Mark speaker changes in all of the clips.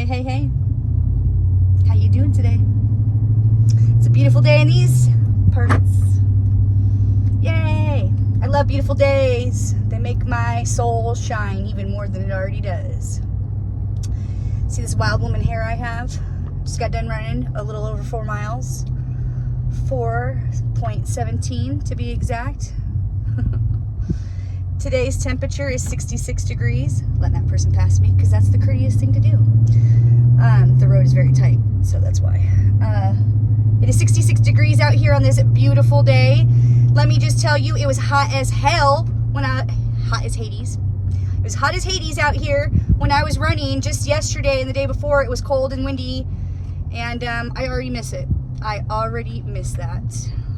Speaker 1: Hey. How you doing today? It's a beautiful day in these parts. Yay! I love beautiful days. They make my soul shine even more than it already does. See this wild woman hair I have? Just got done running a little over 4 miles. 4.17 to be exact. Today's temperature is 66 degrees. Let that person pass me because that's the courteous thing to do. The road is very tight, so that's why. It is 66 degrees out here on this beautiful day. Let me just tell you, it was hot as hell hot as Hades. It was hot as Hades out here when I was running just yesterday and the day before. It was cold and windy, and I already miss it. I already miss that.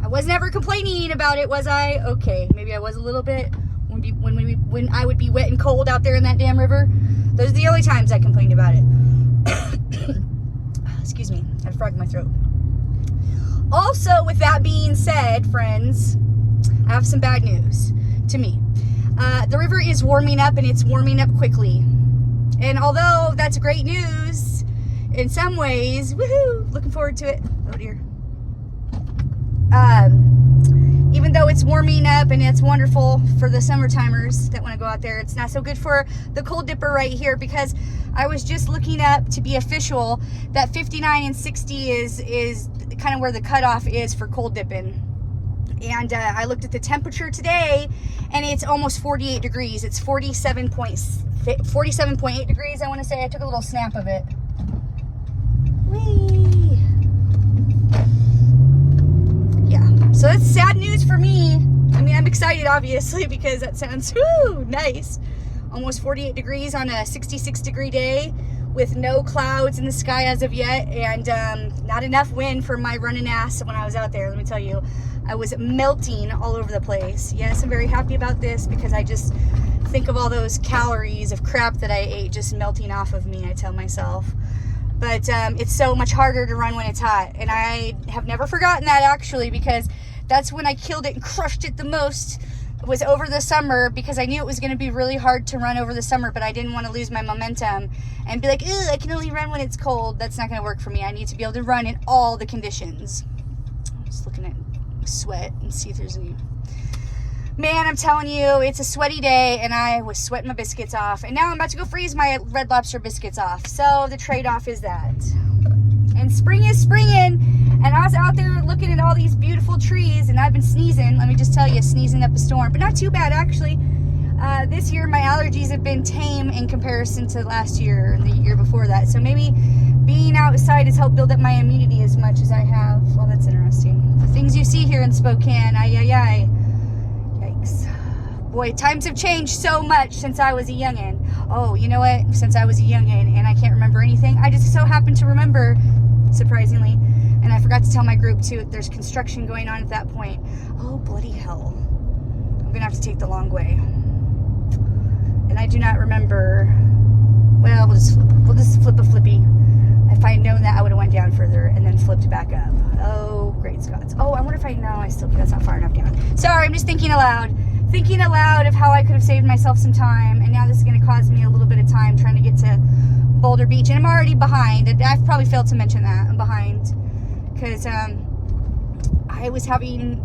Speaker 1: I wasn't ever complaining about it, was I? Okay, maybe I was a little bit when I would be wet and cold out there in that damn river. Those are the only times I complained about it. Excuse me, I had a frog in my throat. Also, with that being said, friends, I have some bad news to me. The river is warming up, and it's warming up quickly. And although that's great news, in some ways, woohoo, looking forward to it. Oh dear. Even though it's warming up and it's wonderful for the summertimers that want to go out there, it's not so good for the cold dipper right here, because I was just looking up to be official that 59 and 60 is kind of where the cutoff is for cold dipping. And I looked at the temperature today, and it's almost 48 degrees. It's 47.8 degrees, I want to say. I took a little snap of it. Whee! Yeah, so that's sad news for me. I mean, I'm excited, obviously, because that sounds nice. Almost 48 degrees on a 66 degree day with no clouds in the sky as of yet, and not enough wind for my running ass when I was out there. Let me tell you, I was melting all over the place. Yes, I'm very happy about this because I just think of all those calories of crap that I ate just melting off of me, I tell myself. But it's so much harder to run when it's hot. And I have never forgotten that, actually, because that's when I killed it and crushed it the most, was over the summer, because I knew it was going to be really hard to run over the summer, but I didn't want to lose my momentum and be like, I can only run when it's cold. That's not going to work for me. I need to be able to run in all the conditions. I'm just looking at sweat and see if there's any... Man, I'm telling you, it's a sweaty day, and I was sweating my biscuits off. And now I'm about to go freeze my Red Lobster biscuits off. So the trade-off is that. And spring is springing, and I was out there looking at all these beautiful trees, and I've been sneezing. Let me just tell you, sneezing up a storm. But not too bad, actually. This year, my allergies have been tame in comparison to last year and the year before that. So maybe being outside has helped build up my immunity as much as I have. Well, that's interesting. The things you see here in Spokane, ay. Yikes. Boy, times have changed so much since I was a youngin'. Oh, you know what? Since I was a youngin' and I can't remember anything, I just so happen to remember, surprisingly, and I forgot to tell my group too, there's construction going on at that point. Oh, bloody hell. I'm gonna have to take the long way. And I do not remember, well, we'll just flip a flippy. If I had known that, I would have went down further and then flipped back up. Oh, great Scots. Oh, I wonder if that's not far enough down. Sorry, I'm just thinking aloud of how I could have saved myself some time, and now this is going to cause me a little bit of time trying to get to Boulder Beach, and I'm already behind. I've probably failed to mention that. I'm behind because I was having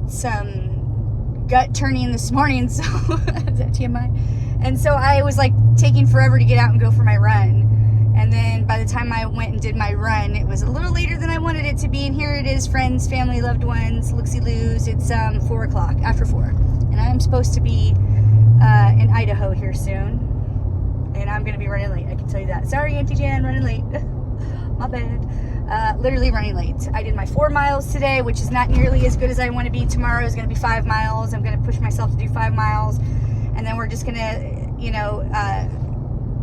Speaker 1: some gut turning this morning, so is that TMI? And so I was like taking forever to get out and go for my run. And then by the time I went and did my run, it was a little later than I wanted it to be. And here it is, friends, family, loved ones, looksy-loos. It's 4 o'clock, after 4. And I'm supposed to be in Idaho here soon. And I'm going to be running late, I can tell you that. Sorry, Auntie Jan, running late. My bad. Literally running late. I did my 4 miles today, which is not nearly as good as I want to be. Tomorrow is going to be 5 miles. I'm going to push myself to do 5 miles. And then we're just going to,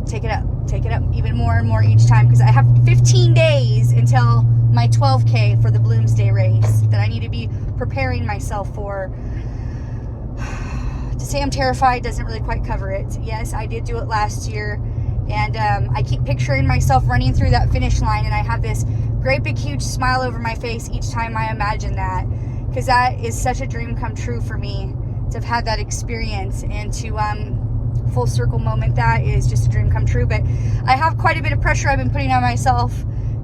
Speaker 1: take it up even more and more each time, because I have 15 days until my 12K for the Bloomsday race that I need to be preparing myself for. To say I'm terrified doesn't really quite cover it. Yes, I did do it last year, and I keep picturing myself running through that finish line, and I have this great big huge smile over my face each time I imagine that, because that is such a dream come true for me, to have had that experience and to full circle moment. That is just a dream come true. But I have quite a bit of pressure I've been putting on myself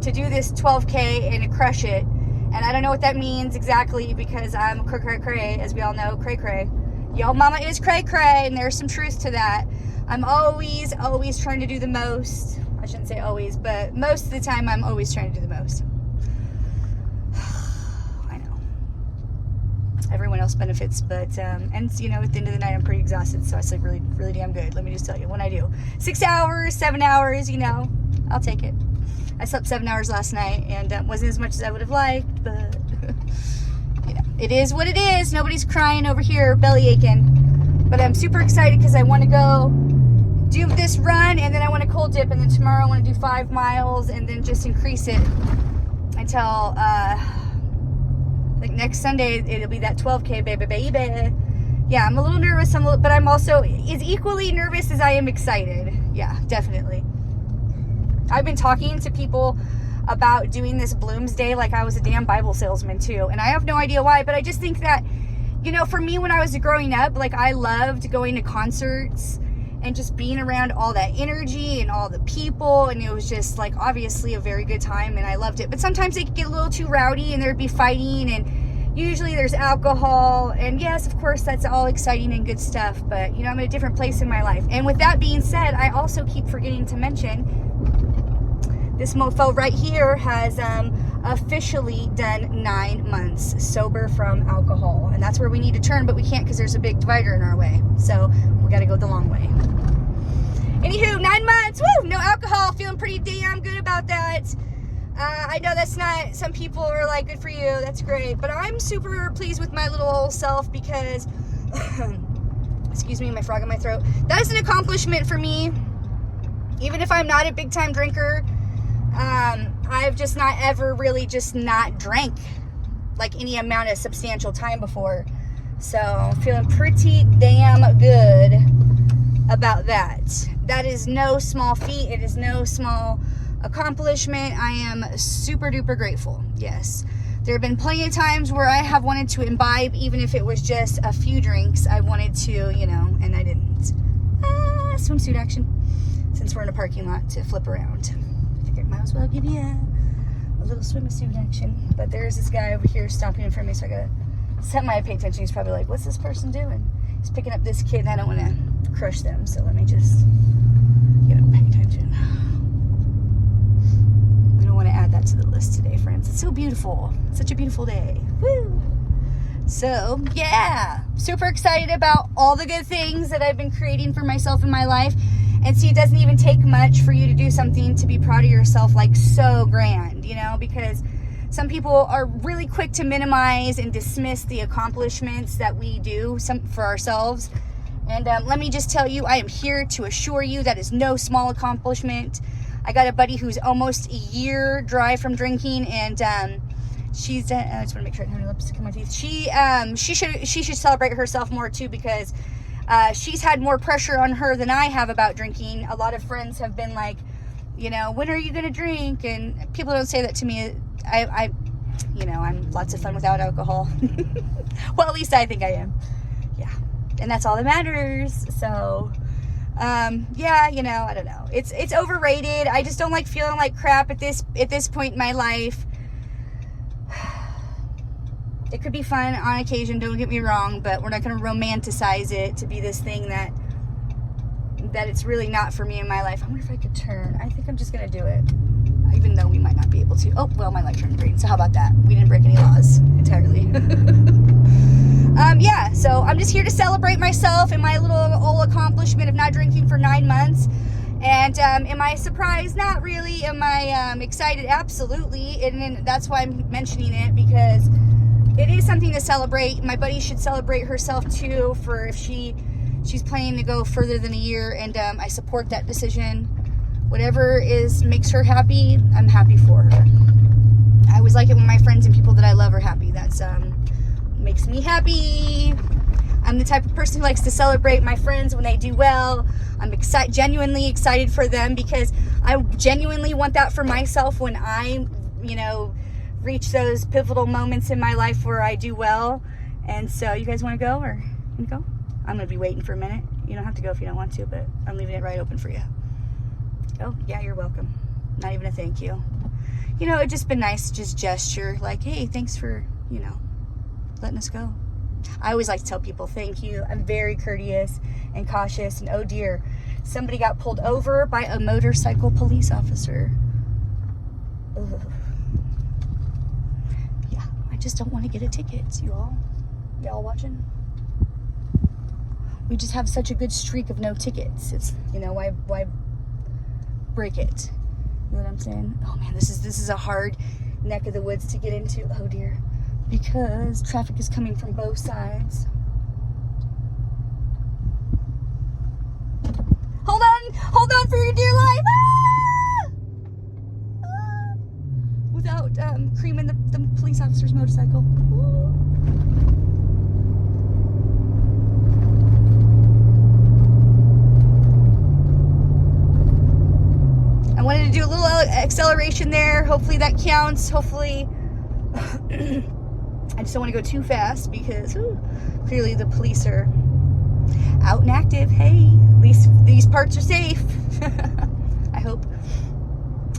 Speaker 1: to do this 12K and to crush it. And I don't know what that means exactly, because I'm cray, as we all know, cray. Yo mama is cray, and there's some truth to that. I'm always trying to do the most. I shouldn't say always, but most of the time I'm always trying to do the most. I know. Everyone else benefits, but, and you know, at the end of the night I'm pretty exhausted, so I sleep really, really damn good. Let me just tell you, when I do 6 hours, 7 hours, you know, I'll take it. I slept 7 hours last night, and wasn't as much as I would have liked, but you know, it is what it is. Nobody's crying over here, belly aching. But I'm super excited because I want to go do this run, and then I want to cold dip, and then tomorrow I want to do 5 miles, and then just increase it until I think next Sunday it'll be that 12K, baby. Yeah, I'm a little nervous, but I'm also as equally nervous as I am excited. Yeah, definitely. I've been talking to people about doing this Bloomsday like I was a damn Bible salesman too, and I have no idea why, but I just think that, you know, for me when I was growing up, like I loved going to concerts and just being around all that energy and all the people, and it was just like obviously a very good time, and I loved it. But sometimes it could get a little too rowdy and there'd be fighting, and usually there's alcohol, and yes, of course, that's all exciting and good stuff, but you know, I'm in a different place in my life. And with that being said, I also keep forgetting to mention this mofo right here has officially done 9 months sober from alcohol, and that's where we need to turn, but we can't because there's a big divider in our way, so we got to go the long way. Anywho, 9 months, woo, no alcohol, feeling pretty damn good about that. I know that's not, some people are like, good for you, that's great, but I'm super pleased with my little old self because, excuse me, my frog in my throat, that is an accomplishment for me. Even if I'm not a big time drinker, I've just not ever really just not drank like any amount of substantial time before. So I'm feeling pretty damn good about that. That is no small feat. It is no small accomplishment. I am super duper grateful. Yes. There have been plenty of times where I have wanted to imbibe, even if it was just a few drinks. I wanted to, you know, and I didn't. Swimsuit action. Since we're in a parking lot to flip around. I might as well give you a little swimsuit action. But there's this guy over here stopping in front of me, so I gotta set my pay attention. He's probably like, what's this person doing? He's picking up this kid, and I don't want to crush them, so let me just, you know, pay attention. We don't want to add that to the list today, friends. It's so beautiful. It's such a beautiful day. Woo! So, yeah, super excited about all the good things that I've been creating for myself in my life. And see, it doesn't even take much for you to do something to be proud of yourself, like so grand, you know, because some people are really quick to minimize and dismiss the accomplishments that we do for ourselves. And let me just tell you, I am here to assure you that is no small accomplishment. I got a buddy who's almost a year dry from drinking, and she's, I just want to make sure I don't have any lipstick in my teeth. She should celebrate herself more too, because she's had more pressure on her than I have about drinking. A lot of friends have been like, you know, when are you going to drink? And people don't say that to me. You know, I'm lots of fun without alcohol. Well, at least I think I am. Yeah. And that's all that matters. So, yeah, you know, I don't know. It's overrated. I just don't like feeling like crap at this point in my life. It could be fun on occasion, don't get me wrong, but we're not going to romanticize it to be this thing that it's really not for me in my life. I wonder if I could turn. I think I'm just going to do it, even though we might not be able to. Oh, well, my light turned green, so how about that? We didn't break any laws entirely. Yeah, so I'm just here to celebrate myself and my little old accomplishment of not drinking for 9 months. And am I surprised? Not really. Am I excited? Absolutely. And that's why I'm mentioning it, because it is something to celebrate. My buddy should celebrate herself too, for if she's planning to go further than a year, and I support that decision. Whatever makes her happy, I'm happy for her. I always like it when my friends and people that I love are happy. That's makes me happy. I'm the type of person who likes to celebrate my friends when they do well. I'm genuinely excited for them, because I genuinely want that for myself when I, you know, reach those pivotal moments in my life where I do well. And so, you guys want to go, or you go? I'm going to be waiting for a minute. You don't have to go if you don't want to, but I'm leaving it right open for you. Oh, yeah, you're welcome. Not even a thank you. You know, it'd just been nice to just gesture like, hey, thanks for, you know, letting us go. I always like to tell people thank you. I'm very courteous and cautious. And oh dear, somebody got pulled over by a motorcycle police officer. Ugh. Yeah, I just don't want to get a ticket. Y'all watching? We just have such a good streak of no tickets. It's, you know, why break it? You know what I'm saying? Oh man, this is a hard neck of the woods to get into. Oh dear. Because traffic is coming from both sides. Hold on for your dear life. Ah! Ah! Without creaming the police officer's motorcycle. Ooh. I wanted to do a little acceleration there. Hopefully that counts. Hopefully. I just don't want to go too fast because clearly the police are out and active. Hey, at least these parts are safe. I hope.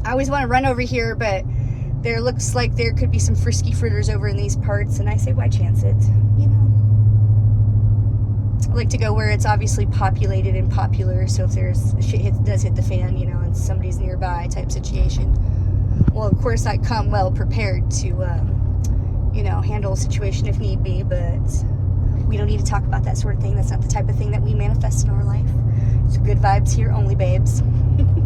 Speaker 1: I always want to run over here, but there looks like there could be some frisky fritters over in these parts, and I say, why chance it? You know, I like to go where it's obviously populated and popular, so if there's shit does hit the fan, you know, and somebody's nearby type situation. Well, of course, I come well prepared to, you know, handle a situation if need be, but we don't need to talk about that sort of thing. That's not the type of thing that we manifest in our life. It's good vibes here only, babes.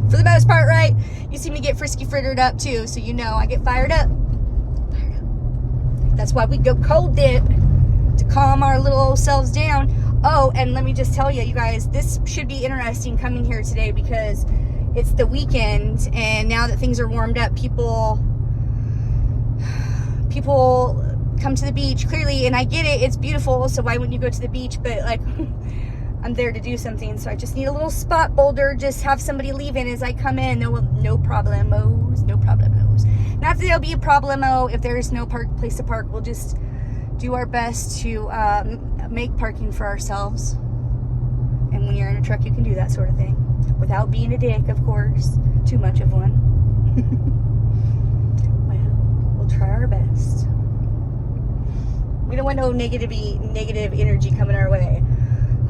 Speaker 1: For the most part, right? You see me get frisky frittered up too, so you know I get fired up. That's why we go cold dip, to calm our little old selves down. Oh, and let me just tell you, you guys, this should be interesting coming here today because it's the weekend, and now that things are warmed up, people come to the beach, clearly, and I get it, it's beautiful, so why wouldn't you go to the beach? But like, I'm there to do something, so I just need a little spot boulder, just have somebody leave in as I come in. No problemos. Not that there'll be a problemo if there's no place to park. We'll just do our best to make parking for ourselves, and when you're in a truck, you can do that sort of thing without being a dick, of course, too much of one. Try our best. We don't want no negative energy coming our way.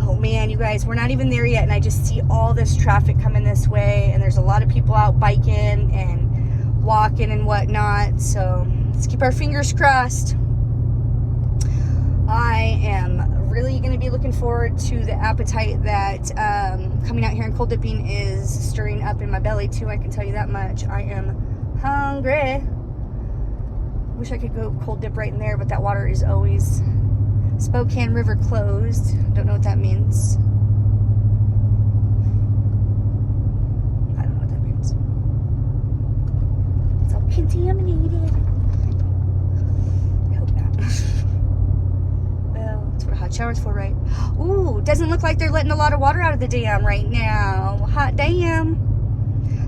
Speaker 1: Oh man, you guys, we're not even there yet, and I just see all this traffic coming this way, and there's a lot of people out biking and walking and whatnot, so let's keep our fingers crossed. I am really going to be looking forward to the appetite that coming out here and cold dipping is stirring up in my belly too. I can tell you that much. I am hungry. Wish I could go cold dip right in there, but that water is always Spokane River closed. Don't know what that means. I don't know what that means. It's all contaminated. I hope not. Well, that's what a hot shower's for, right? Ooh, doesn't look like they're letting a lot of water out of the dam right now. Hot damn.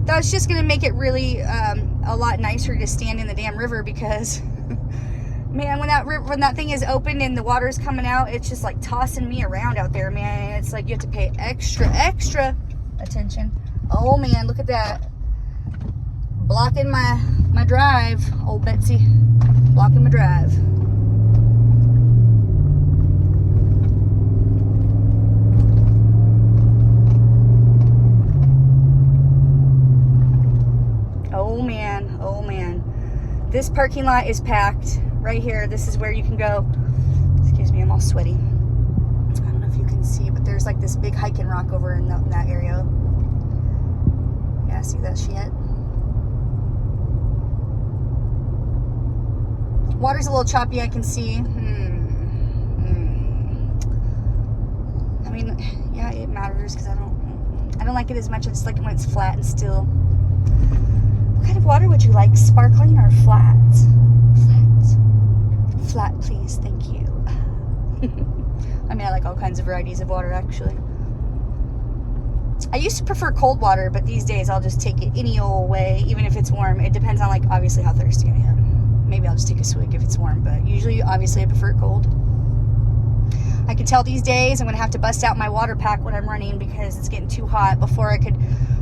Speaker 1: That's just going to make it really a lot nicer to stand in the damn river because, man, when that thing is open and the water's coming out, it's just like tossing me around out there, man. It's like you have to pay extra attention. Oh, man, look at that. Blocking my drive, old Betsy. Blocking my drive. Oh man, this parking lot is packed right here. This is where you can go. Excuse me, I'm all sweaty. I don't know if you can see, but there's like this big hiking rock over in that area. Yeah, see that shit? Water's a little choppy, I can see. I mean, yeah, it matters because I don't like it as much. I just like it when it's flat and still. What kind of water would you like? Sparkling or flat? Flat, please. Thank you. I mean, I like all kinds of varieties of water, actually. I used to prefer cold water, but these days I'll just take it any old way, even if it's warm. It depends on, like, obviously how thirsty I am. Maybe I'll just take a swig if it's warm, but usually, obviously, I prefer cold. I can tell these days I'm going to have to bust out my water pack when I'm running because it's getting too hot. Before I could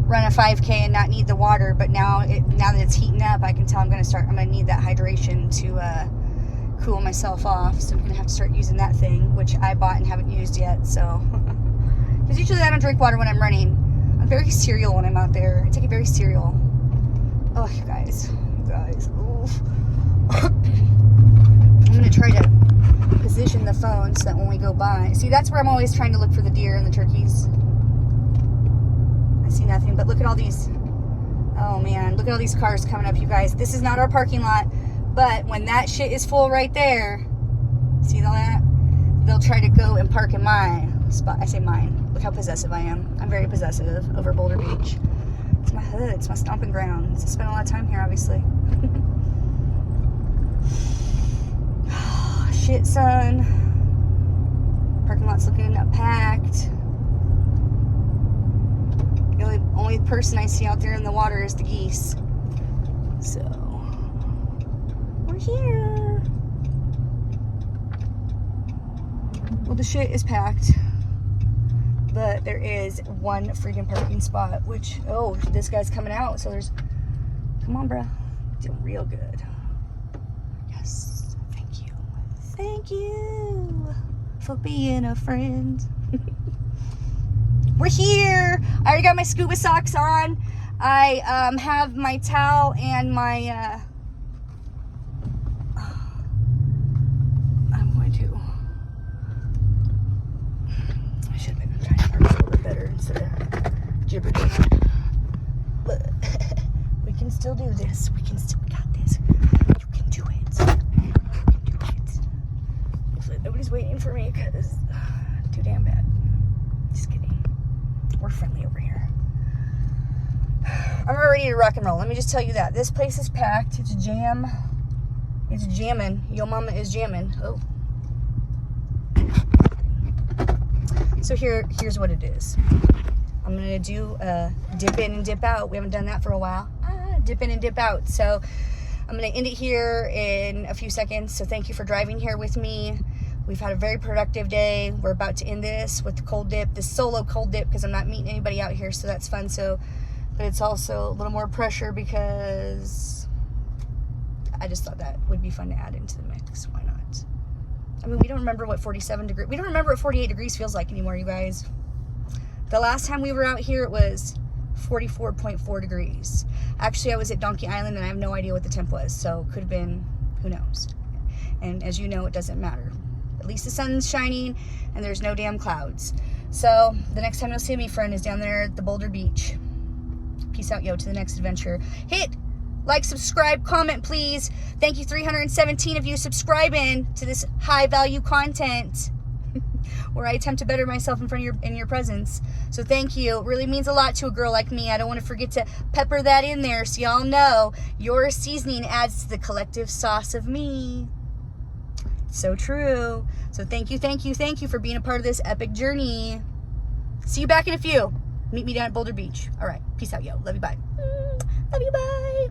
Speaker 1: run a 5K and not need the water, but now that it's heating up, I can tell I'm going to need that hydration to cool myself off. So I'm going to have to start using that thing, which I bought and haven't used yet. So, because usually I don't drink water when I'm running. I'm very cereal when I'm out there. I take it very cereal. Oh, you guys. Oof. I'm going to try to position the phone so that when we go by, see, that's where I'm always trying to look for the deer and the turkeys. I see nothing, but look at all these. Oh man, look at all these cars coming up, you guys. This is not our parking lot, but when that shit is full right there, see all that? They'll try to go and park in my spot. I say mine. Look how possessive I am. I'm very possessive over Boulder Beach. It's my hood. It's my stomping ground. I spend a lot of time here, obviously. Shit, son. Parking lot's looking packed. The only person I see out there in the water is the geese. So, we're here. Well, the shit is packed. But there is one freaking parking spot, which, oh, this guy's coming out. So there's, come on, bruh. Doing real good. Yes. Thank you. Thank you for being a friend. We're here. I already got my scuba socks on. I have my towel and my I'm going to, I should have been trying to park a little bit better instead of gibber jabbering. But we can still do this. We got this. You can do it. You can do it. Hopefully nobody's waiting for me because too damn bad. Just kidding. We're friendly over here. I'm ready to rock and roll. Let me just tell you that. This place is packed. It's a jam. It's jamming. Yo mama is jamming. Oh. So here's what it is. I'm going to do a dip in and dip out. We haven't done that for a while. Dip in and dip out. So I'm going to end it here in a few seconds. So thank you for driving here with me. We've had a very productive day. We're about to end this with the cold dip, this solo cold dip, because I'm not meeting anybody out here, so that's fun. So, but it's also a little more pressure because I just thought that would be fun to add into the mix. Why not? I mean, we don't remember what 47 degrees, we don't remember what 48 degrees feels like anymore, you guys. The last time we were out here, it was 44.4 degrees. Actually, I was at Donkey Island, and I have no idea what the temp was, so could have been, who knows. And as you know, it doesn't matter. At least the sun's shining and there's no damn clouds. So the next time you'll see me, friend, is down there at the Boulder Beach. Peace out, yo, to the next adventure. Hit like, subscribe, comment, please. Thank you, 317 of you subscribing to this high value content where I attempt to better myself in your presence. So thank you. It really means a lot to a girl like me. I don't want to forget to pepper that in there so y'all know your seasoning adds to the collective sauce of me. So true. So thank you for being a part of this epic journey. See you back in a few. Meet me down at Boulder Beach. All right. Peace out, yo. Love you, bye. Love you, bye.